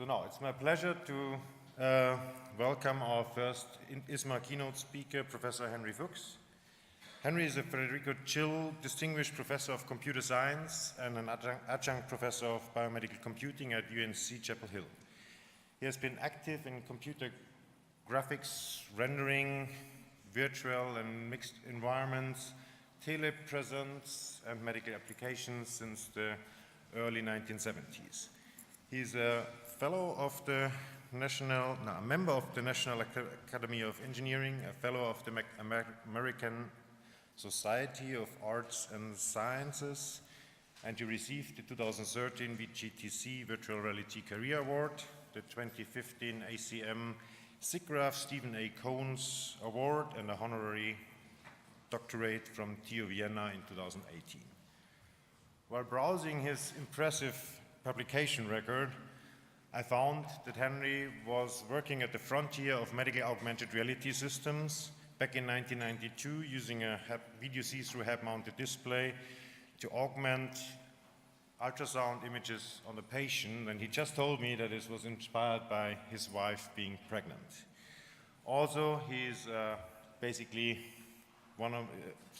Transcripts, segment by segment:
So now it's my pleasure to welcome our first ISMA keynote speaker, Professor Henry Fuchs. Henry is a Federico Chill Distinguished Professor of Computer Science and an adjunct professor of biomedical computing at UNC Chapel Hill. He has been active in computer graphics, rendering, virtual and mixed environments, telepresence and medical applications since the early 1970s. He's a fellow of the a member of the National Academy of Engineering, a fellow of the American Society of Arts and Sciences, and he received the 2013 VGTC Virtual Reality Career Award, the 2015 ACM SIGGRAPH Stephen A. Cones Award, and a honorary doctorate from TU Vienna in 2018. While browsing his impressive publication record, I found that Henry was working at the frontier of medical augmented reality systems back in 1992 using a video see-through head-mounted display to augment ultrasound images on the patient, and he just told me that this was inspired by his wife being pregnant. Also, he's basically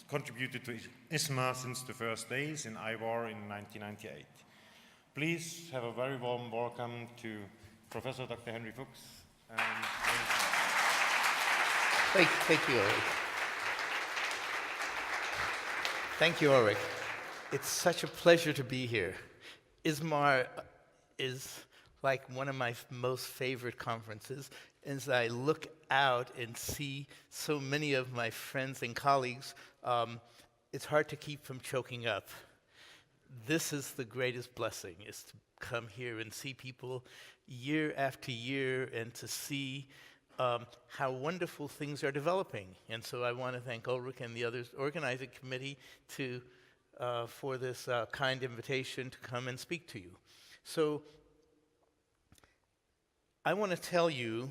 contributed to ISMA since the first days in IVAR in 1998. Please have a very warm welcome to Professor Dr. Henry Fuchs. Thank you, Ulrich. Thank you, Ulrich. It's such a pleasure to be here. ISMAR is like one of my most favorite conferences. As I look out and see so many of my friends and colleagues, it's hard to keep from choking up. This is the greatest blessing, is to come here and see people year after year and to see how wonderful things are developing. And so I want to thank Ulrich and the others organizing committee for this kind invitation to come and speak to you. So I want to tell you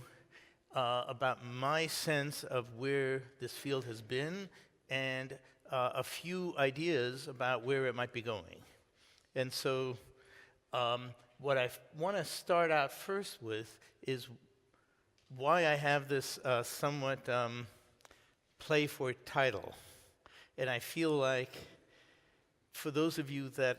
about my sense of where this field has been and a few ideas about where it might be going. And so what I want to start out first with is why I have this somewhat playful title. And I feel like for those of you that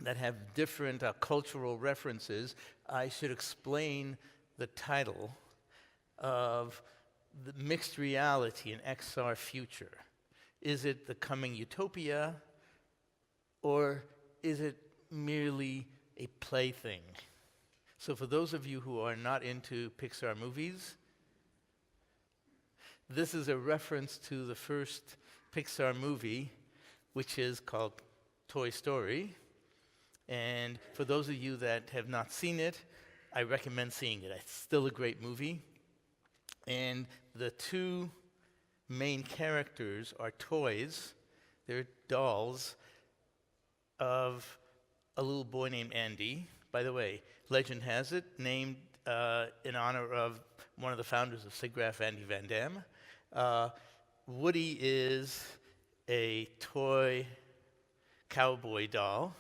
have different cultural references, I should explain the title of the mixed reality and XR future. Is it the coming utopia, or is it merely a plaything? So for those of you who are not into Pixar movies, this is a reference to the first Pixar movie, which is called Toy Story. And for those of you that have not seen it, I recommend seeing it. It's still a great movie. And the two main characters are toys. They're dolls of a little boy named Andy. By the way, legend has it, named in honor of one of the founders of SIGGRAPH, Andy Van Dam. Woody is a toy cowboy doll,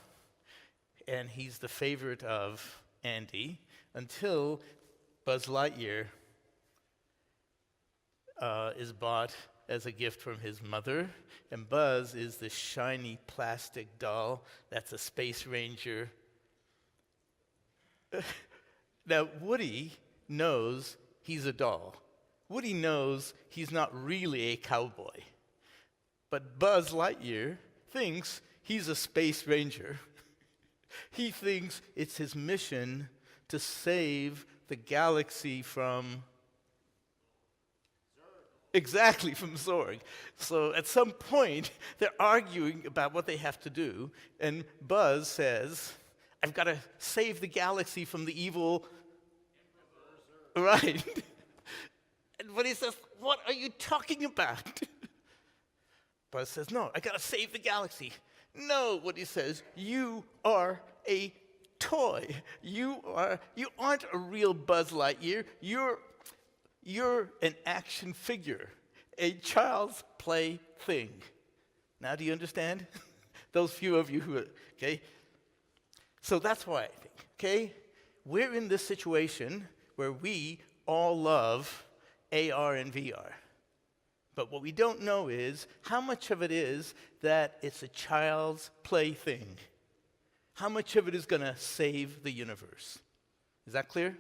and he's the favorite of Andy until Buzz Lightyear is bought as a gift from his mother, and Buzz is this shiny plastic doll that's a space ranger. Now, Woody knows he's a doll. Woody knows he's not really a cowboy. But Buzz Lightyear thinks he's a space ranger. He thinks it's his mission to save the galaxy from Zorg. So at some point, they're arguing about what they have to do, and Buzz says, I've got to save the galaxy from the evil... Right. And Woody says, what are you talking about? Buzz says, no, I got to save the galaxy. No, Woody says, you are a toy. You aren't a real Buzz Lightyear. You're an action figure, a child's play thing. Now, do you understand? Those few of you who are, okay? So that's why I think, okay? we're in this situation where we all love AR and VR. But what we don't know is how much of it is that it's a child's plaything. How much of it is going to save the universe? Is that clear?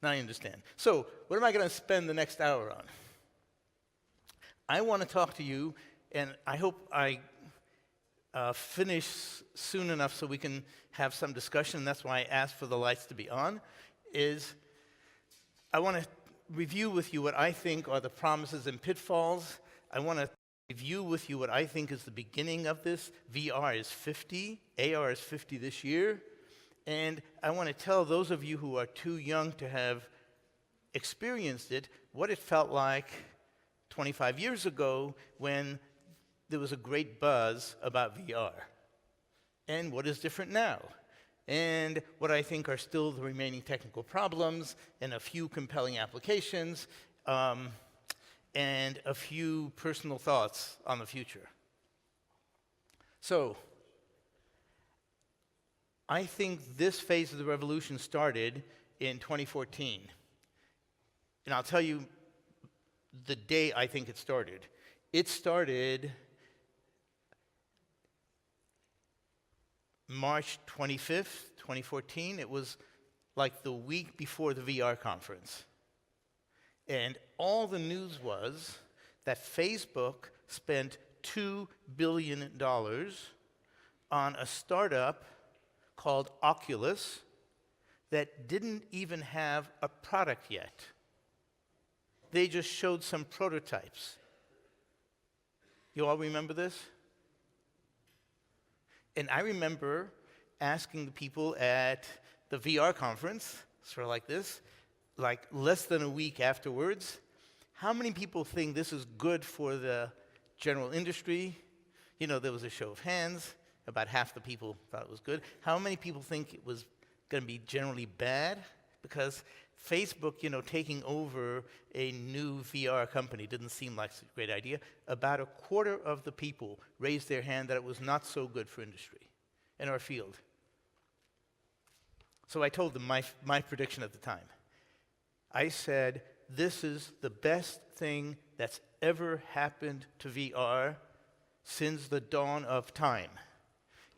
Now you understand. So, what am I going to spend the next hour on? I want to talk to you, and I hope I finish soon enough so we can have some discussion. That's why I asked for the lights to be on, is I want to review with you what I think are the promises and pitfalls. I want to review with you what I think is the beginning of this. VR is 50, AR is 50 this year, and I want to tell those of you who are too young to have experienced it what it felt like 25 years ago when there was a great buzz about VR, and what is different now, and what I think are still the remaining technical problems, and a few compelling applications, and a few personal thoughts on the future. So, I think this phase of the revolution started in 2014. And I'll tell you the day I think it started. It started March 25th, 2014. It was like the week before the VR conference. And all the news was that Facebook spent $2 billion on a startup called Oculus that didn't even have a product yet. They just showed some prototypes. You all remember this? And I remember asking the people at the VR conference, sort of like this, like less than a week afterwards, how many people think this is good for the general industry? You know, there was a show of hands. About half the people thought it was good. How many people think it was going to be generally bad? Because Facebook, you know, taking over a new VR company didn't seem like a great idea. About a quarter of the people raised their hand that it was not so good for industry in our field. So I told them my prediction at the time. I said, this is the best thing that's ever happened to VR since the dawn of time.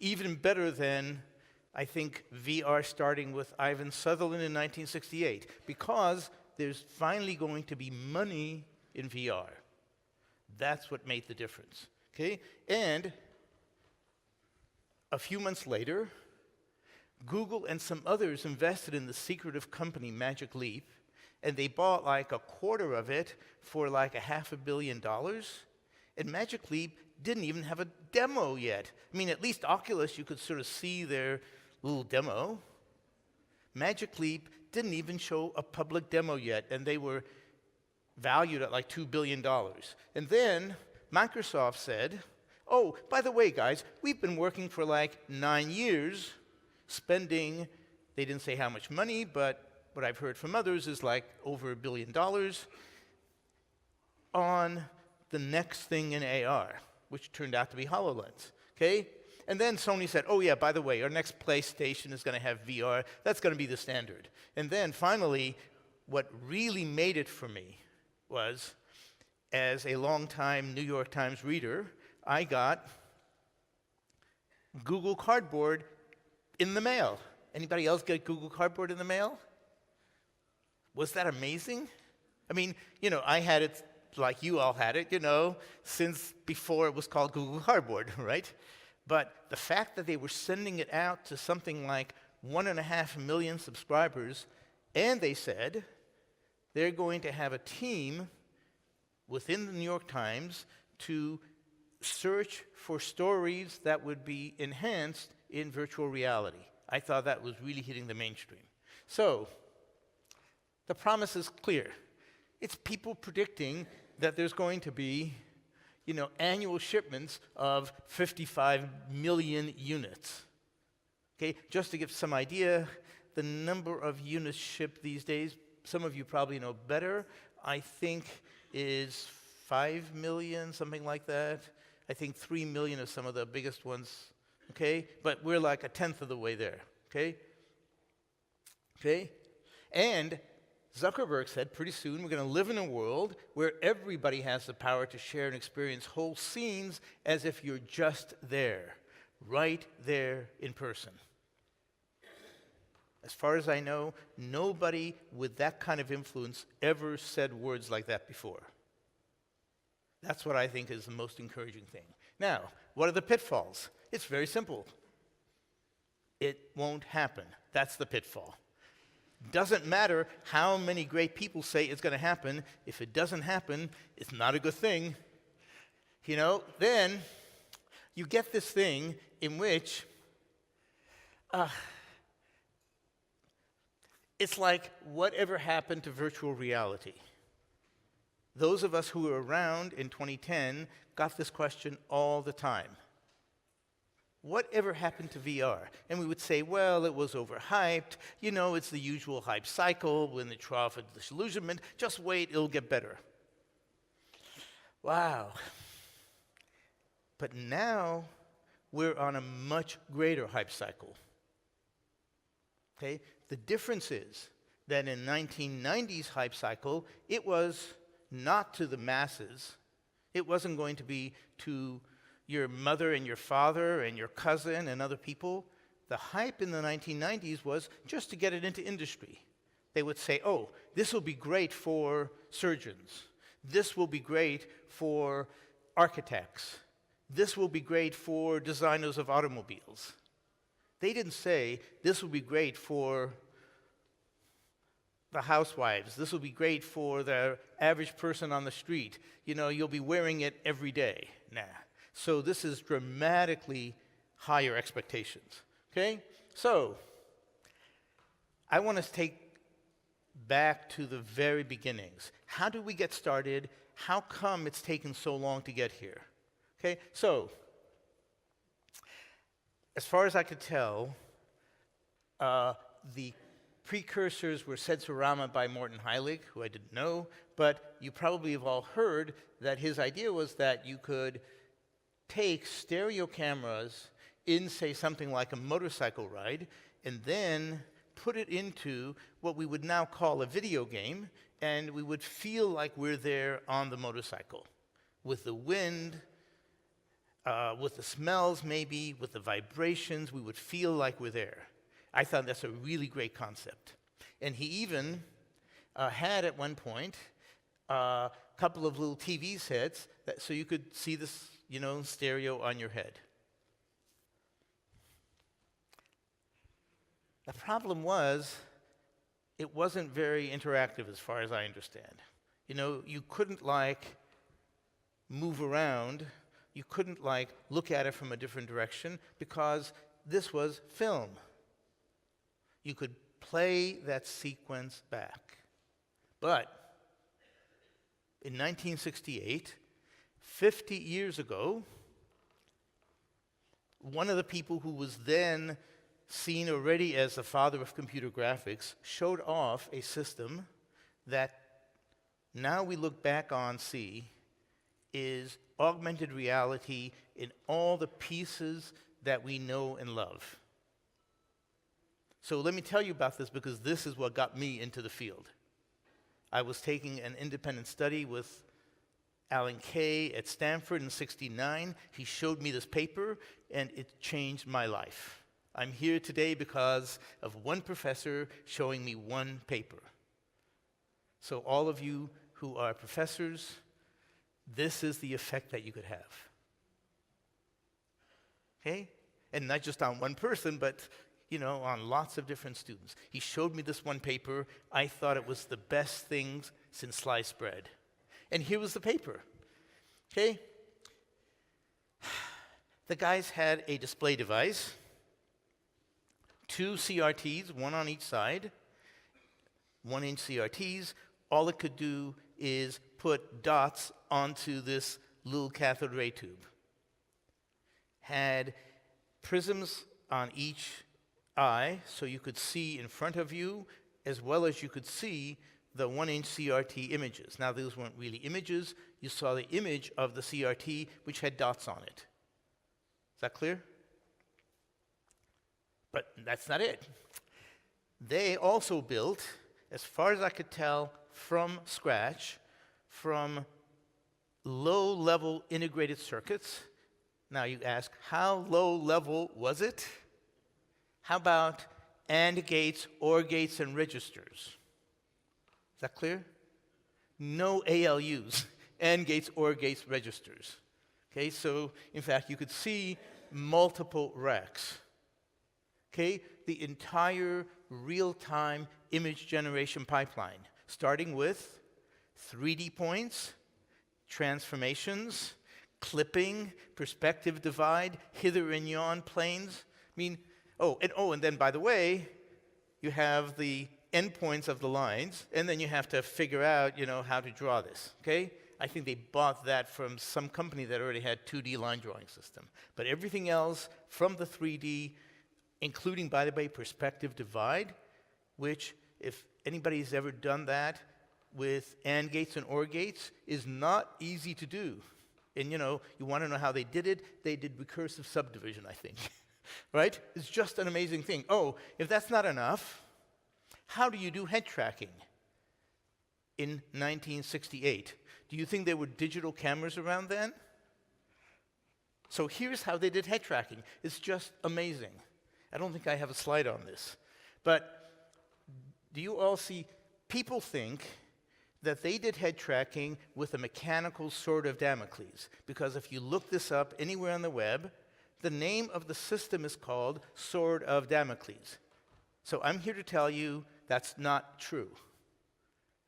Even better than, I think, VR starting with Ivan Sutherland in 1968, because there's finally going to be money in VR. That's what made the difference, okay? And a few months later, Google and some others invested in the secretive company Magic Leap, and they bought like a quarter of it for like $500 million. And Magic Leap didn't even have a demo yet. I mean, at least Oculus, you could sort of see their little demo. Magic Leap didn't even show a public demo yet, and they were valued at like $2 billion. And then Microsoft said, oh, by the way, guys, we've been working for like 9 years, spending, they didn't say how much money, but what I've heard from others is like over $1 billion on the next thing in AR, which turned out to be HoloLens, okay? And then Sony said, oh yeah, by the way, our next PlayStation is going to have VR. That's going to be the standard. And then finally, what really made it for me was, as a longtime New York Times reader, I got Google Cardboard in the mail. Anybody else get Google Cardboard in the mail? Was that amazing? I mean, you know, I had it like you all had it, you know, since before it was called Google Cardboard, right? But the fact that they were sending it out to something like 1.5 million subscribers, and they said they're going to have a team within the New York Times to search for stories that would be enhanced in virtual reality. I thought that was really hitting the mainstream. So, the promise is clear. It's people predicting that there's going to be, you know, annual shipments of 55 million units. Okay, just to give some idea, the number of units shipped these days, some of you probably know better, I think is 5 million, something like that. I think 3 million are some of the biggest ones, okay? But we're like 1/10 of the way there, okay? Okay? And Zuckerberg said pretty soon we're going to live in a world where everybody has the power to share and experience whole scenes as if you're just there, right there in person. As far as I know, nobody with that kind of influence ever said words like that before. That's what I think is the most encouraging thing. Now, what are the pitfalls? It's very simple. It won't happen. That's the pitfall. Doesn't matter how many great people say it's going to happen. If it doesn't happen, it's not a good thing. Then you get this thing in which it's like whatever happened to virtual reality. Those of us who were around in 2010 got this question all the time. Whatever happened to VR? And we would say, well, it was overhyped. It's the usual hype cycle when the trough of disillusionment. Just wait, it'll get better. Wow. But now we're on a much greater hype cycle. Okay? The difference is that in 1990s hype cycle, it was not to the masses. It wasn't going to be to your mother and your father and your cousin and other people. The hype in the 1990s was just to get it into industry. They would say, oh, this will be great for surgeons. This will be great for architects. This will be great for designers of automobiles. They didn't say, this will be great for the housewives. This will be great for the average person on the street. You'll be wearing it every day. Nah. So this is dramatically higher expectations. Okay? So I want to take back to the very beginnings. How did we get started? How come it's taken so long to get here? Okay? So as far as I could tell, the precursors were Sensorama by Morton Heilig, who I didn't know, but you probably have all heard that his idea was that you could take stereo cameras in, say, something like a motorcycle ride, and then put it into what we would now call a video game, and we would feel like we're there on the motorcycle, with the wind, with the smells maybe, with the vibrations, we would feel like we're there. I thought that's a really great concept. And he even had at one point a couple of little TV sets so you could see this, stereo on your head. The problem was, it wasn't very interactive as far as I understand. You couldn't move around, you couldn't look at it from a different direction because this was film. You could play that sequence back. But in 1968, 50 years ago, one of the people who was then seen already as the father of computer graphics showed off a system that now we look back on, see, is augmented reality in all the pieces that we know and love. So let me tell you about this because this is what got me into the field. I was taking an independent study with Alan Kay at Stanford in '69. He showed me this paper, and it changed my life. I'm here today because of one professor showing me one paper. So all of you who are professors, this is the effect that you could have. Okay? And not just on one person, but on lots of different students. He showed me this one paper. I thought it was the best thing since sliced bread. And here was the paper. Okay? The guys had a display device, 2 CRTs, one on each side, 1-inch CRTs. All it could do is put dots onto this little cathode ray tube. Had prisms on each eye, so you could see in front of you, as well as you could see the 1-inch CRT images. Now, those weren't really images. You saw the image of the CRT, which had dots on it. Is that clear? But that's not it. They also built, as far as I could tell, from scratch, from low-level integrated circuits. Now you ask, how low-level was it? How about AND gates, OR gates, and registers? Is that clear? No ALUs, AND gates, OR gates, registers. Okay, so in fact, you could see multiple racks. Okay, the entire real-time image generation pipeline, starting with 3D points, transformations, clipping, perspective divide, hither and yon planes. I mean, and then by the way, you have the endpoints of the lines, and then you have to figure out, how to draw this, okay? I think they bought that from some company that already had 2D line drawing system. But everything else from the 3D, including, by the way, perspective divide, which, if anybody's ever done that with AND gates and OR gates, is not easy to do. And, you want to know how they did it? They did recursive subdivision, I think. Right? It's just an amazing thing. Oh, if that's not enough, how do you do head tracking in 1968? Do you think there were digital cameras around then? So here's how they did head tracking. It's just amazing. I don't think I have a slide on this. But do you all see, people think that they did head tracking with a mechanical sword of Damocles. Because if you look this up anywhere on the web, the name of the system is called Sword of Damocles. So I'm here to tell you that's not true.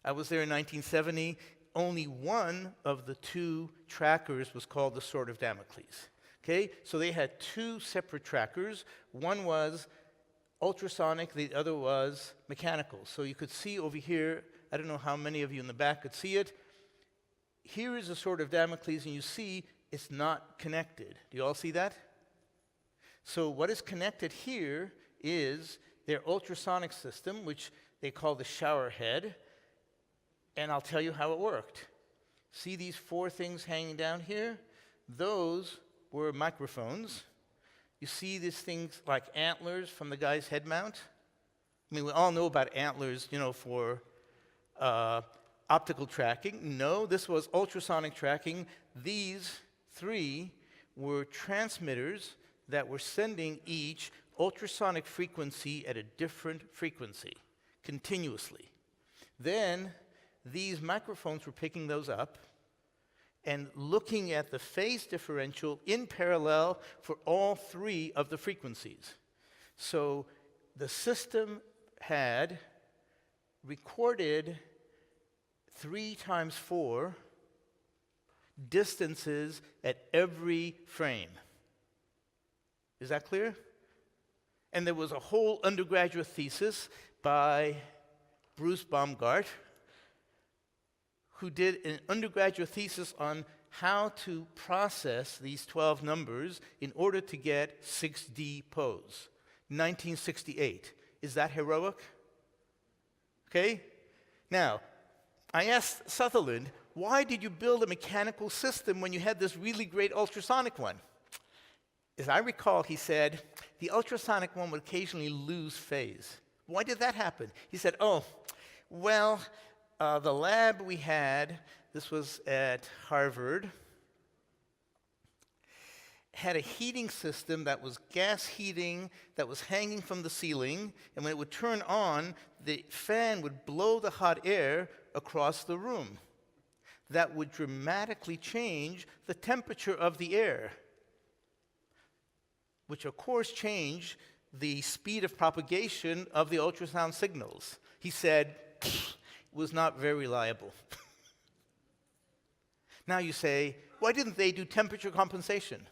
I was there in 1970. Only one of the two trackers was called the Sword of Damocles. Okay? So they had two separate trackers. One was ultrasonic, the other was mechanical. So you could see over here, I don't know how many of you in the back could see it. Here is a Sword of Damocles, and you see it's not connected. Do you all see that? So what is connected here is their ultrasonic system, which they call the shower head, and I'll tell you how it worked. See these four things hanging down here? Those were microphones. You see these things like antlers from the guy's head mount? I mean, we all know about antlers, for optical tracking. No, this was ultrasonic tracking. These three were transmitters that were sending each ultrasonic frequency at a different frequency, continuously. Then these microphones were picking those up and looking at the phase differential in parallel for all three of the frequencies. So the system had recorded 3 times 4 distances at every frame. Is that clear? And there was a whole undergraduate thesis by Bruce Baumgart, who did an undergraduate thesis on how to process these 12 numbers in order to get 6D pose. 1968. Is that heroic? Okay? Now, I asked Sutherland, why did you build a mechanical system when you had this really great ultrasonic one? As I recall, he said, the ultrasonic one would occasionally lose phase. Why did that happen? He said, the lab we had, this was at Harvard, had a heating system that was gas heating that was hanging from the ceiling, and when it would turn on, the fan would blow the hot air across the room. That would dramatically change the temperature of the air, which of course changed the speed of propagation of the ultrasound signals. He said, it was not very reliable. Now you say, why didn't they do temperature compensation?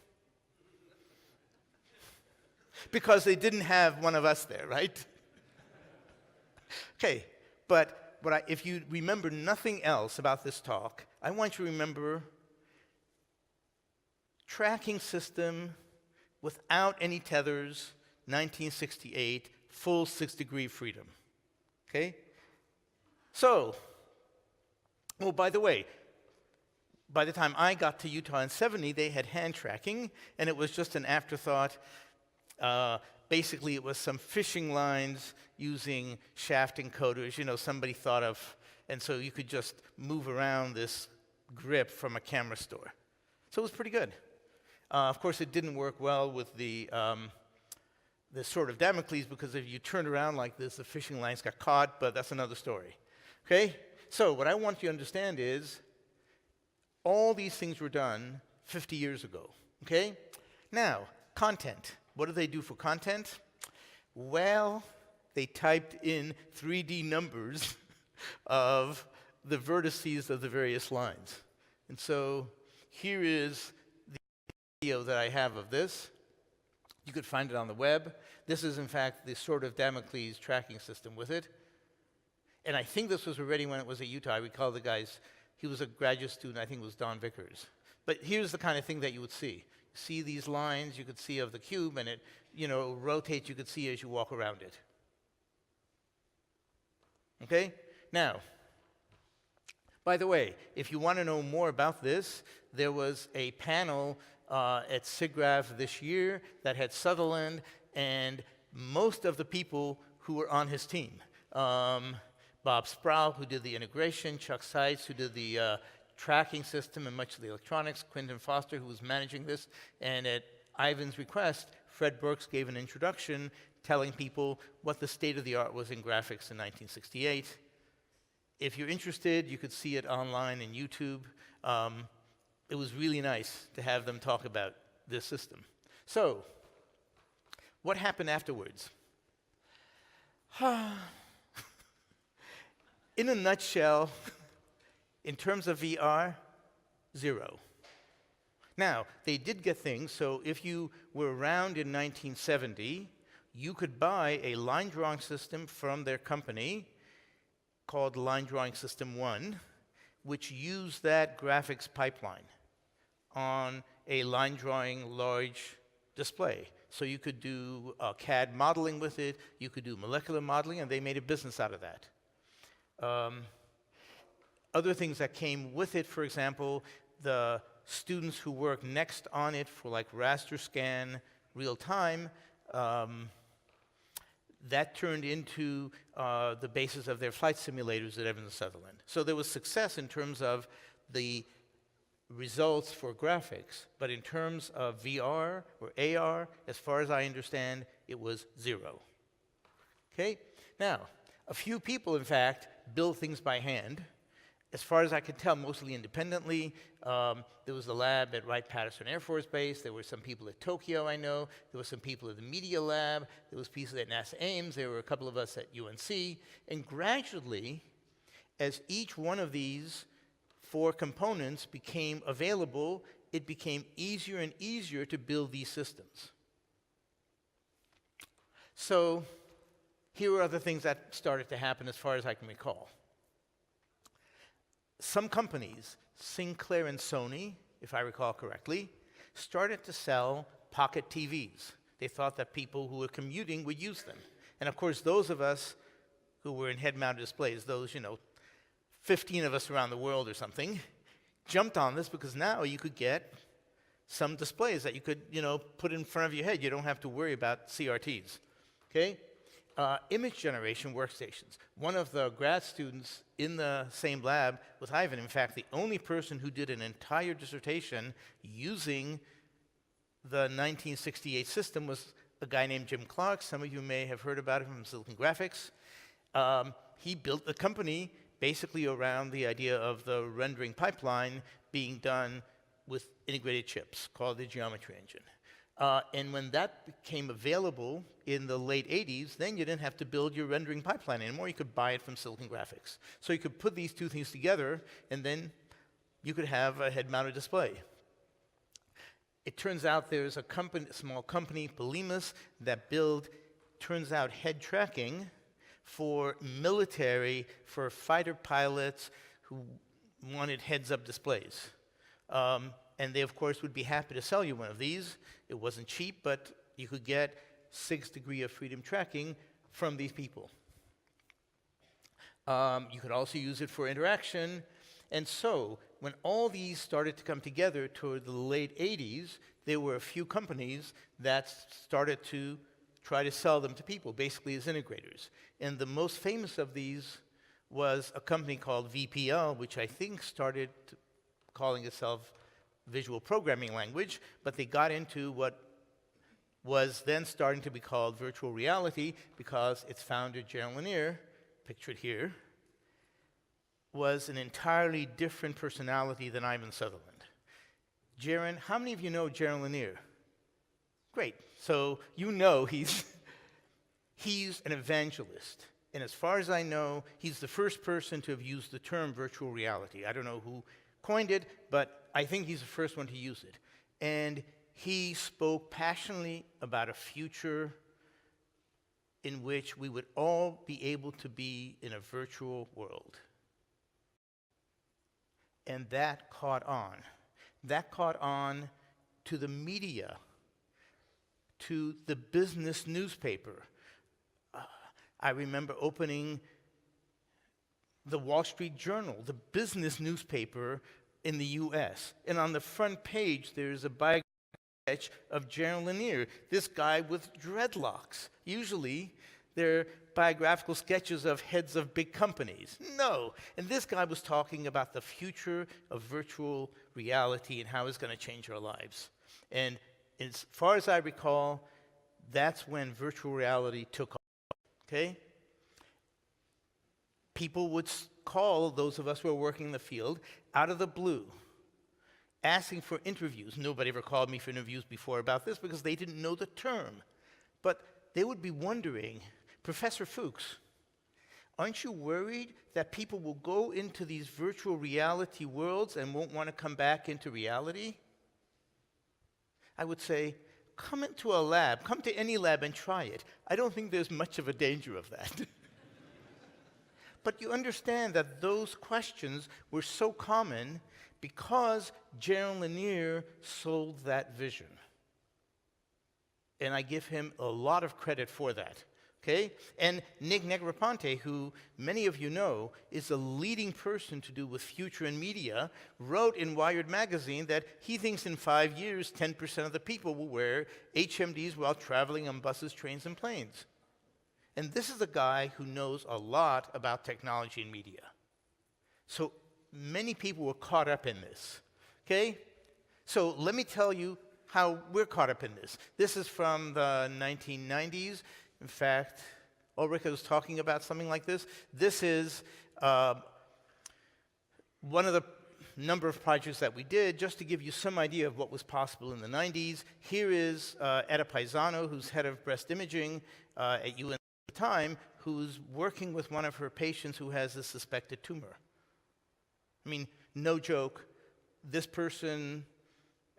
Because they didn't have one of us there, right? Okay, but if you remember nothing else about this talk, I want you to remember tracking system without any tethers, 1968, full 6-degree freedom. Okay? So, by the way, by the time I got to Utah in 70, they had hand tracking, and it was just an afterthought. Basically, it was some fishing lines using shaft encoders, somebody thought of, and so you could just move around this grip from a camera store. So it was pretty good. Of course, it didn't work well with the sword of Damocles, because if you turned around like this, the fishing lines got caught, but that's another story. Okay? So what I want you to understand is all these things were done 50 years ago. Okay? Now, content. What do they do for content? Well, they typed in 3D numbers of the vertices of the various lines. And so here is the video that I have of this. You could find it on the web. This is, in fact, the sword of Damocles tracking system with it. And I think this was already when it was at Utah. I recall the guys, he was a graduate student, I think it was Don Vickers. But here's the kind of thing that you would see. See these lines you could see of the cube, and it, rotates, you could see as you walk around it. Okay? Now, by the way, if you want to know more about this, there was a panel at SIGGRAPH this year that had Sutherland and most of the people who were on his team. Bob Sproul, who did the integration, Chuck Seitz, who did the tracking system and much of the electronics, Quentin Foster, who was managing this, and at Ivan's request, Fred Burks gave an introduction telling people what the state of the art was in graphics in 1968. If you're interested, you could see it online in YouTube. It was really nice to have them talk about this system. So, what happened afterwards? In a nutshell, in terms of VR, 0. Now, they did get things, so if you were around in 1970, you could buy a line drawing system from their company called Line Drawing System 1, which used that graphics pipeline on a line drawing large display. So you could do CAD modeling with it, you could do molecular modeling, and they made a business out of that. Other things that came with it, for example, the students who worked next on it for like raster scan real time, that turned into the basis of their flight simulators at Evans and Sutherland. So there was success in terms of the results for graphics, but in terms of VR or AR, as far as I understand, it was 0. Okay? Now, a few people, in fact, build things by hand. As far as I could tell, mostly independently. There was a lab at Wright-Patterson Air Force Base. There were some people at Tokyo, I know. There were some people at the Media Lab. There was people at NASA Ames. There were a couple of us at UNC. And gradually, as each one of these 4 components became available, it became easier and easier to build these systems. So here are other things that started to happen as far as I can recall. Some companies, Sinclair and Sony, if I recall correctly, started to sell pocket TVs. They thought that people who were commuting would use them. And of course, those of us who were in head-mounted displays, those, 15 of us around the world or something, jumped on this because now you could get some displays that you could, put in front of your head. You don't have to worry about CRTs, okay? Image generation workstations. One of the grad students in the same lab with Ivan, in fact, the only person who did an entire dissertation using the 1968 system was a guy named Jim Clark. Some of you may have heard about him from Silicon Graphics. He built the company basically around the idea of the rendering pipeline being done with integrated chips called the geometry engine. And when that became available in the late 80s, then you didn't have to build your rendering pipeline anymore. You could buy it from Silicon Graphics. So you could put these two things together, and then you could have a head-mounted display. It turns out there's a small company, Polimas, that turns out, head tracking for military, for fighter pilots who wanted heads-up displays. And they, of course, would be happy to sell you one of these. It wasn't cheap, but you could get 6 degrees of freedom tracking from these people. You could also use it for interaction. And so, when all these started to come together toward the late 80s, there were a few companies that started to try to sell them to people, basically as integrators. And the most famous of these was a company called VPL, which I think started calling itself Visual Programming Language, but they got into what was then starting to be called virtual reality because its founder, Gerald Lanier, pictured here, was an entirely different personality than Ivan Sutherland. Jaron, how many of you know Gerald Lanier? Great. So you know he's an evangelist. And as far as I know, he's the first person to have used the term virtual reality. I don't know who coined it, but I think he's the first one to use it. And he spoke passionately about a future in which we would all be able to be in a virtual world. And that caught on. That caught on to the media, to the business newspaper. I remember opening the Wall Street Journal, the business newspaper in the US. And on the front page, there's a biography sketch of Gerald Lanier, this guy with dreadlocks. Usually, they're biographical sketches of heads of big companies. No. And this guy was talking about the future of virtual reality and how it's going to change our lives. And as far as I recall, that's when virtual reality took off. Okay? People would call those of us who are working in the field out of the blue, asking for interviews. Nobody ever called me for interviews before about this because they didn't know the term. But they would be wondering, Professor Fuchs, aren't you worried that people will go into these virtual reality worlds and won't want to come back into reality? I would say, come into a lab, come to any lab and try it. I don't think there's much of a danger of that. But you understand that those questions were so common because Gerald Lanier sold that vision. And I give him a lot of credit for that. Okay? And Nick Negroponte, who many of you know, is a leading person to do with future and media, wrote in Wired magazine that he thinks in 5 years, 10% of the people will wear HMDs while traveling on buses, trains, and planes. And this is a guy who knows a lot about technology and media. So many people were caught up in this. Okay? So let me tell you how we're caught up in this. This is from the 1990s. In fact, Ulrika was talking about something like this. This is one of the number of projects that we did, just to give you some idea of what was possible in the 90s. Here is Etta Paisano, who's head of breast imaging at UN at the time, who's working with one of her patients who has a suspected tumor. I mean, no joke, this person,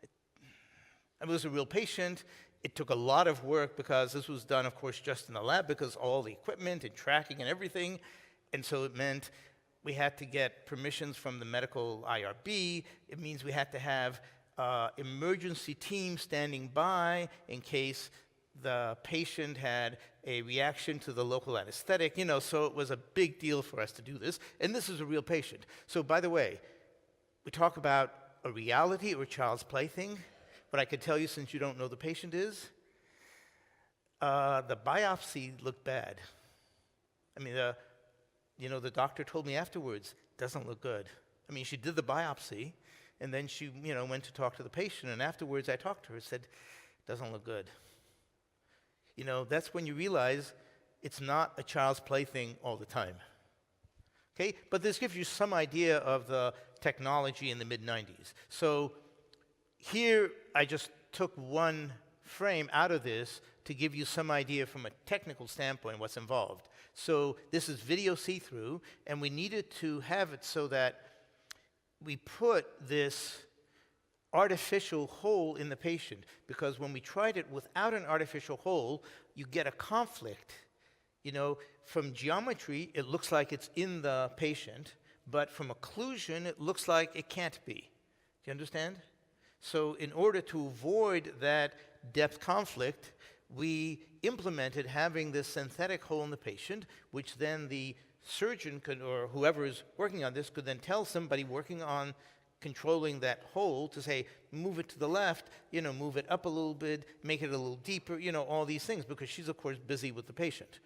it was a real patient. It took a lot of work because this was done, of course, just in the lab because all the equipment and tracking and everything. And so it meant we had to get permissions from the medical IRB. It means we had to have emergency teams standing by in case the patient had a reaction to the local anesthetic. You know, so it was a big deal for us to do this. And this is a real patient. So by the way, we talk about a reality or child's plaything. What I could tell you, since you don't know the patient, is the biopsy looked bad. I mean, the doctor told me afterwards, doesn't look good. I mean, she did the biopsy, and then she, went to talk to the patient, and afterwards I talked to her and said, doesn't look good. That's when you realize it's not a child's plaything all the time. Okay? But this gives you some idea of the technology in the mid-90s. So here, I just took one frame out of this to give you some idea from a technical standpoint what's involved. So this is video see-through, and we needed to have it so that we put this artificial hole in the patient, because when we tried it without an artificial hole, you get a conflict. From geometry, it looks like it's in the patient, but from occlusion, it looks like it can't be. Do you understand? So in order to avoid that depth conflict, we implemented having this synthetic hole in the patient, which then the surgeon could, or whoever is working on this, could then tell somebody working on controlling that hole to say, move it to the left, move it up a little bit, make it a little deeper, all these things, because she's, of course, busy with the patient.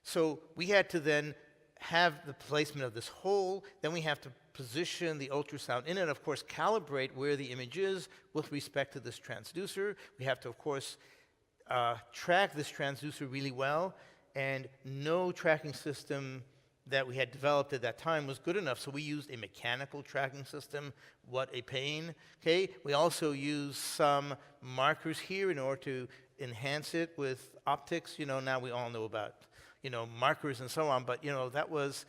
So we had to then have the placement of this hole, then we have to position the ultrasound in it, of course, calibrate where the image is with respect to this transducer. We have to, of course, track this transducer really well, and no tracking system that we had developed at that time was good enough, so we used a mechanical tracking system. What a pain, okay? We also used some markers here in order to enhance it with optics. Now we all know about, markers and so on, but, that was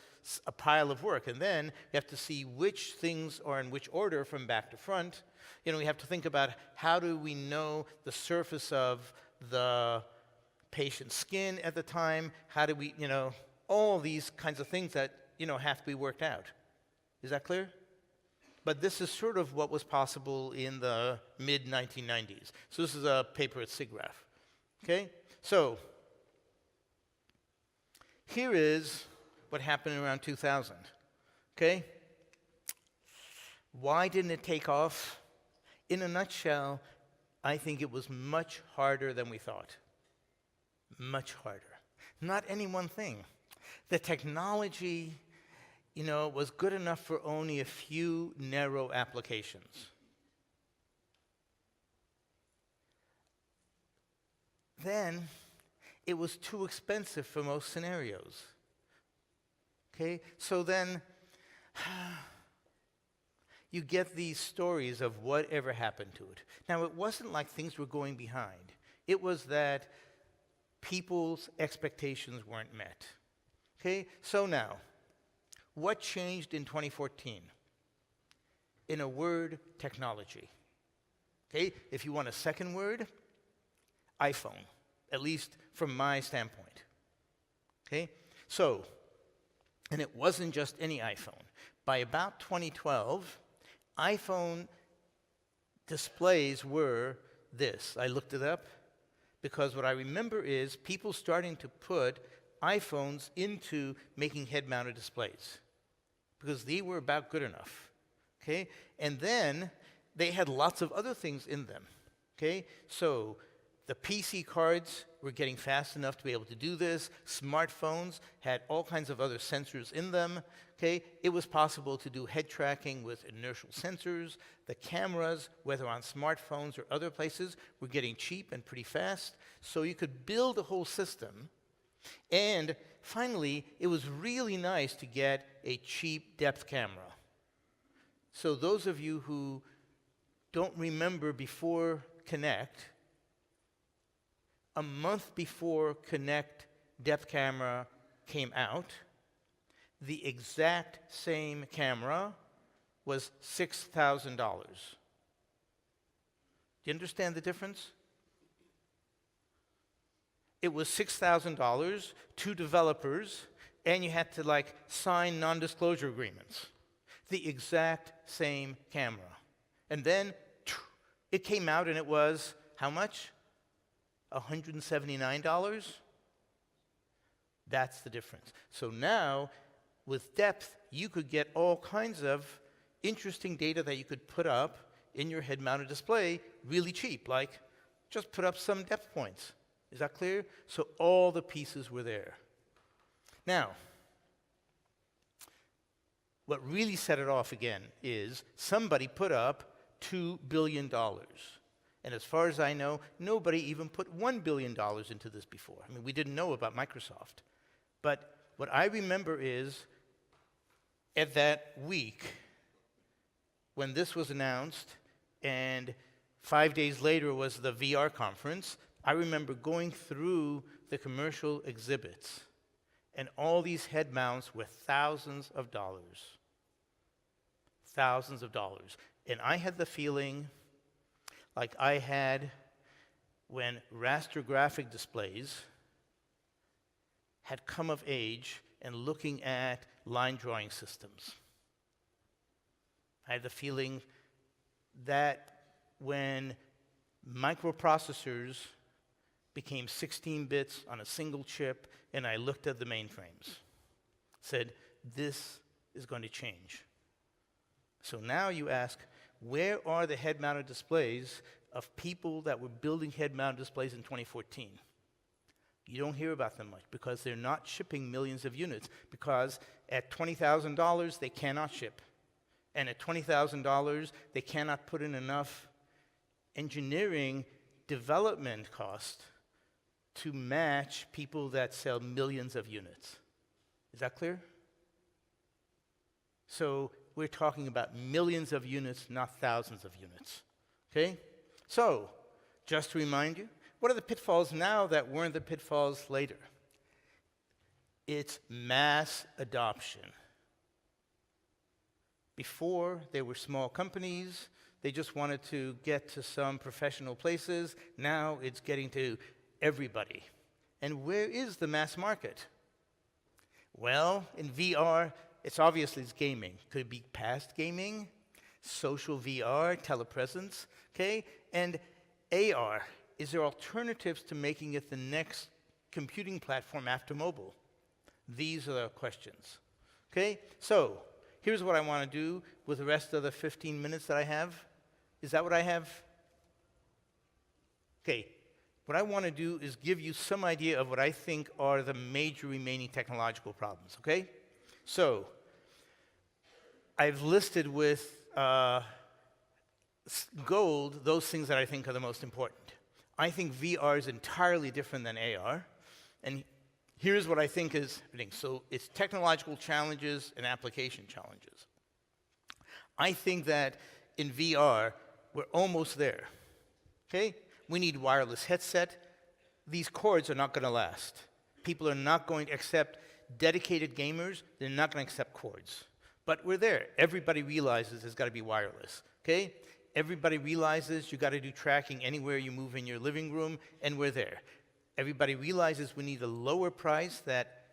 a pile of work. And then you have to see which things are in which order from back to front. We have to think about how do we know the surface of the patient's skin at the time? How do we, all these kinds of things that, have to be worked out. Is that clear? But this is sort of what was possible in the mid-1990s. So this is a paper at SIGGRAPH. Okay? So here is what happened around 2000. Okay? Why didn't it take off? In a nutshell, I think it was much harder than we thought. Much harder. Not any one thing. The technology, was good enough for only a few narrow applications. Then, it was too expensive for most scenarios. Okay? So then, you get these stories of whatever happened to it. Now, it wasn't like things were going behind. It was that people's expectations weren't met. Okay, so now, what changed in 2014? In a word, technology. Okay, if you want a second word, iPhone, at least from my standpoint. Okay, so, and it wasn't just any iPhone. By about 2012, iPhone displays were this. I looked it up because what I remember is people starting to put iPhones into making head-mounted displays because they were about good enough, okay? And then they had lots of other things in them, okay? So the PC cards were getting fast enough to be able to do this. Smartphones had all kinds of other sensors in them, okay? It was possible to do head tracking with inertial sensors. The cameras, whether on smartphones or other places, were getting cheap and pretty fast. So you could build a whole system. And finally, it was really nice to get a cheap depth camera. So those of you who don't remember before Connect, a month before Connect depth camera came out, the exact same camera was $6,000. Do you understand the difference? It was $6,000 to developers, and you had to sign non-disclosure agreements. The exact same camera. And then it came out and it was how much? $179? That's the difference. So now, with depth, you could get all kinds of interesting data that you could put up in your head-mounted display really cheap, like just put up some depth points. Is that clear? So all the pieces were there. Now, what really set it off again is somebody put up $2 billion. And as far as I know, nobody even put $1 billion into this before. I mean, we didn't know about Microsoft. But what I remember is, at that week, when this was announced, and 5 days later was the VR conference, I remember going through the commercial exhibits, and all these head mounts were thousands of dollars. Thousands of dollars. And I had the feeling like I had when raster graphic displays had come of age and looking at line drawing systems. I had the feeling that when microprocessors became 16 bits on a single chip and I looked at the mainframes, said, this is going to change. So now you ask, where are the head-mounted displays of people that were building head-mounted displays in 2014? You don't hear about them much because they're not shipping millions of units, because at $20,000 they cannot ship. And at $20,000 they cannot put in enough engineering development cost to match people that sell millions of units. Is that clear? So we're talking about millions of units, not thousands of units. Okay? So, just to remind you, what are the pitfalls now that weren't the pitfalls later? It's mass adoption. Before, there were small companies. They just wanted to get to some professional places. Now it's getting to everybody. And where is the mass market? Well, in VR, it's obviously gaming. Could it be past gaming? Social VR, telepresence, okay? And AR. Is there alternatives to making it the next computing platform after mobile? These are the questions, okay? So, here's what I want to do with the rest of the 15 minutes that I have. Is that what I have? Okay, what I want to do is give you some idea of what I think are the major remaining technological problems, okay? So, I've listed with gold those things that I think are the most important. I think VR is entirely different than AR, and here's what I think is happening. So it's technological challenges and application challenges. I think that in VR, we're almost there, okay? We need wireless headset. These cords are not going to last. People are not going to accept dedicated gamers. They're not going to accept cords. But we're there. Everybody realizes it's got to be wireless, okay? Everybody realizes you got to do tracking anywhere you move in your living room, and we're there. Everybody realizes we need a lower price that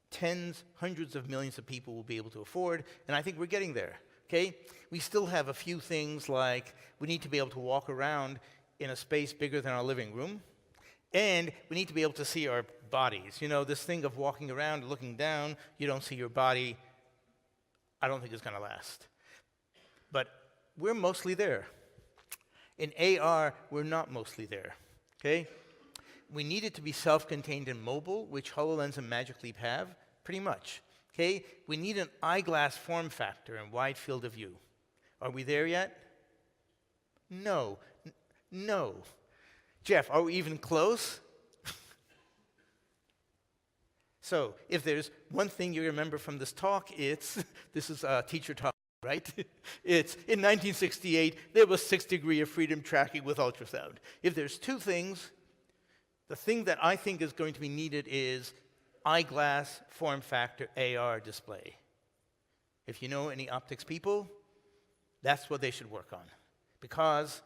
tens, hundreds of millions of people will be able to afford, and I think we're getting there, okay? We still have a few things like we need to be able to walk around in a space bigger than our living room, and we need to be able to see our bodies. You know, this thing of walking around, looking down, you don't see your body, I don't think it's going to last. But we're mostly there. In AR, we're not mostly there, okay? We need it to be self-contained and mobile, which HoloLens and Magic Leap have, pretty much, okay? We need an eyeglass form factor and wide field of view. Are we there yet? No. No. Jeff, are we even close? So, if there's one thing you remember from this talk, it's, this is a teacher talk, right? It's, in 1968, there was 6 degrees of freedom tracking with ultrasound. If there's two things, the thing that I think is going to be needed is eyeglass form factor AR display. If you know any optics people, that's what they should work on. Because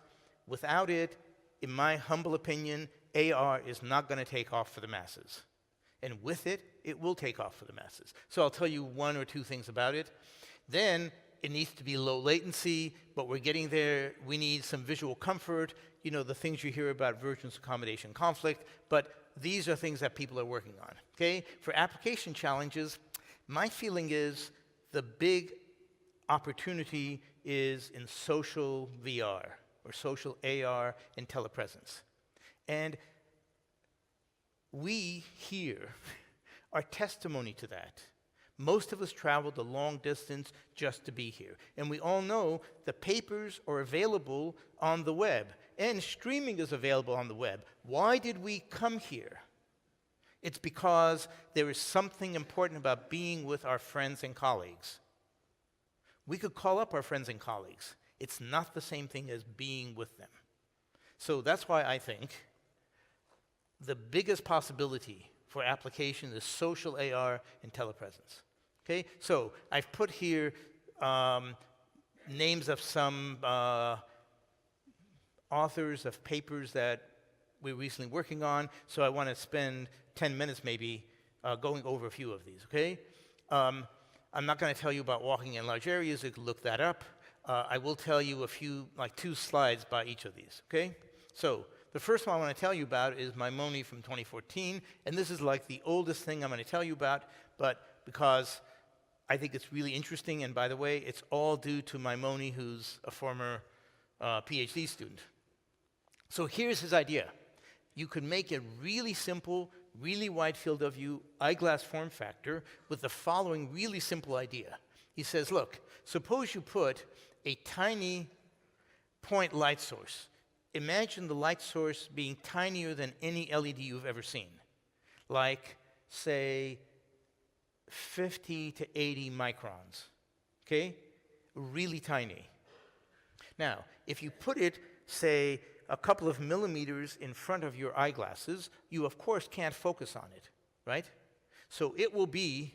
without it, in my humble opinion, AR is not going to take off for the masses. And with it, it will take off for the masses. So I'll tell you one or two things about it. Then it needs to be low latency, but we're getting there. We need some visual comfort, you know, the things you hear about versions, accommodation, conflict, but these are things that people are working on, okay? For application challenges, my feeling is the big opportunity is in social VR, or social AR and telepresence. And we here are testimony to that. Most of us traveled a long distance just to be here. And we all know the papers are available on the web, and streaming is available on the web. Why did we come here? It's because there is something important about being with our friends and colleagues. We could call up our friends and colleagues. It's not the same thing as being with them. So that's why I think the biggest possibility for application is social AR and telepresence. Okay, so I've put here names of some authors of papers that we're recently working on, so I want to spend 10 minutes maybe going over a few of these, okay? I'm not going to tell you about walking in large areas, you can look that up. I will tell you a few, like 2 slides by each of these, okay? So, the first one I want to tell you about is Maimoni from 2014, and this is like the oldest thing I'm going to tell you about, but because I think it's really interesting, and by the way, it's all due to Maimoni, who's a former PhD student. So here's his idea. You could make a really simple, really wide field of view eyeglass form factor with the following really simple idea. He says, look, suppose you put a tiny point light source. Imagine the light source being tinier than any LED you've ever seen, like, say, 50 to 80 microns, okay? Really tiny. Now, if you put it, say, a couple of millimeters in front of your eyeglasses, you of course can't focus on it, right? So it will be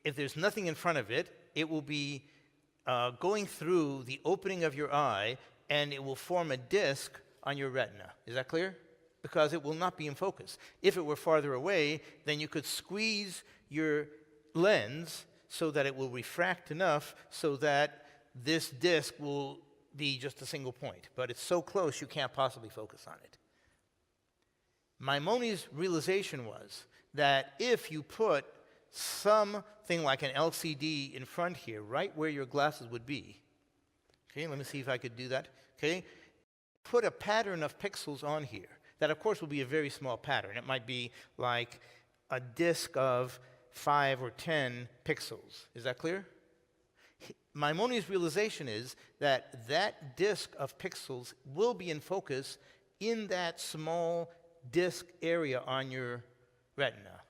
if there's nothing in front of it, it will be going through the opening of your eye, and it will form a disc on your retina. Is that clear? Because it will not be in focus. If it were farther away, then you could squeeze your lens so that it will refract enough so that this disc will be just a single point. But it's so close you can't possibly focus on it. Maimoni's realization was that if you put something like an LCD in front here, right where your glasses would be, okay, let me see if I could do that, okay, put a pattern of pixels on here. That, of course, will be a very small pattern. It might be like a disk of 5 or 10 pixels. Is that clear? Maimoni's realization is that that disk of pixels will be in focus in that small disk area on your retina.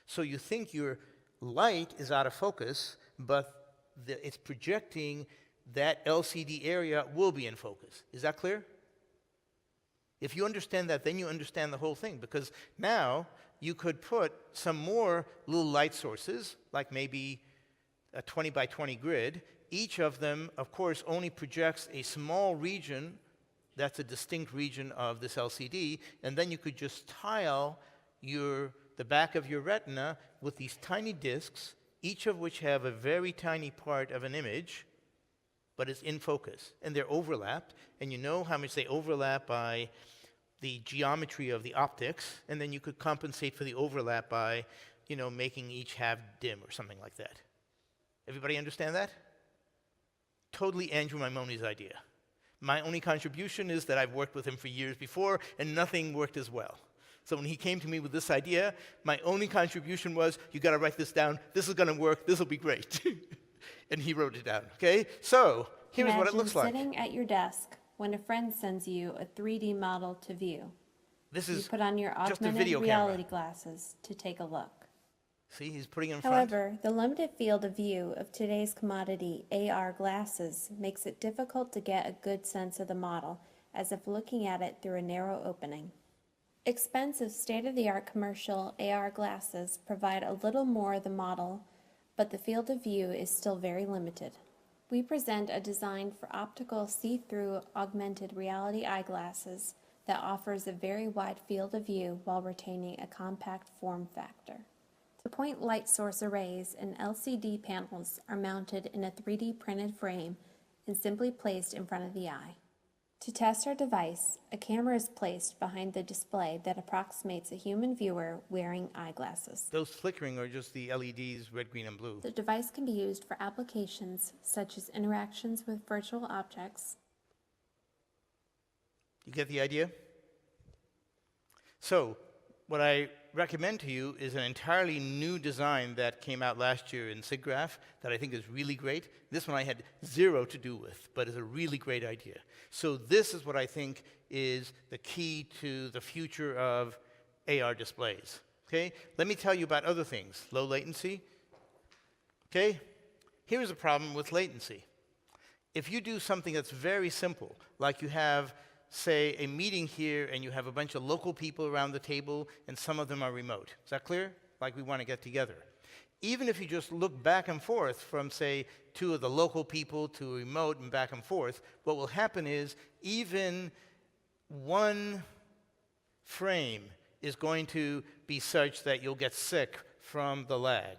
So you think your light is out of focus, but it's projecting that LCD area will be in focus. Is that clear? If you understand that, then you understand the whole thing, because now you could put some more little light sources, like maybe a 20 by 20 grid. Each of them, of course, only projects a small region that's a distinct region of this LCD, and then you could just tile the back of your retina with these tiny discs, each of which have a very tiny part of an image, but it's in focus, and they're overlapped, and you know how much they overlap by the geometry of the optics, and then you could compensate for the overlap by, making each half dim or something like that. Everybody understand that? Totally Andrew Maimoni's idea. My only contribution is that I've worked with him for years before, and nothing worked as well. So when he came to me with this idea, my only contribution was, you got to write this down. This is going to work. This will be great. And he wrote it down, okay? So here's what it looks like. Imagine sitting at your desk when a friend sends you a 3D model to view. This You is put on your just a augmented video reality camera. glasses to take a look. See, he's putting it in front. However, the limited field of view of today's commodity AR glasses makes it difficult to get a good sense of the model, as if looking at it through a narrow opening. Expensive state-of-the-art commercial AR glasses provide a little more of the model, but the field of view is still very limited. We present a design for optical see-through augmented reality eyeglasses that offers a very wide field of view while retaining a compact form factor. The point light source arrays and LCD panels are mounted in a 3D printed frame and simply placed in front of the eye. To test our device, a camera is placed behind the display that approximates a human viewer wearing eyeglasses. Those flickering are just the LEDs, red, green, and blue. The device can be used for applications such as interactions with virtual objects. You get the idea? So, what I recommend to you is an entirely new design that came out last year in SIGGRAPH that I think is really great. This one I had zero to do with, but is a really great idea. So this is what I think is the key to the future of AR displays. Okay? Let me tell you about other things. Low latency. Okay? Here's a problem with latency. If you do something that's very simple, like you have, say, a meeting here and you have a bunch of local people around the table and some of them are remote. Is that clear? Like we want to get together. Even if you just look back and forth from, say, two of the local people to a remote and back and forth, what will happen is even one frame is going to be such that you'll get sick from the lag.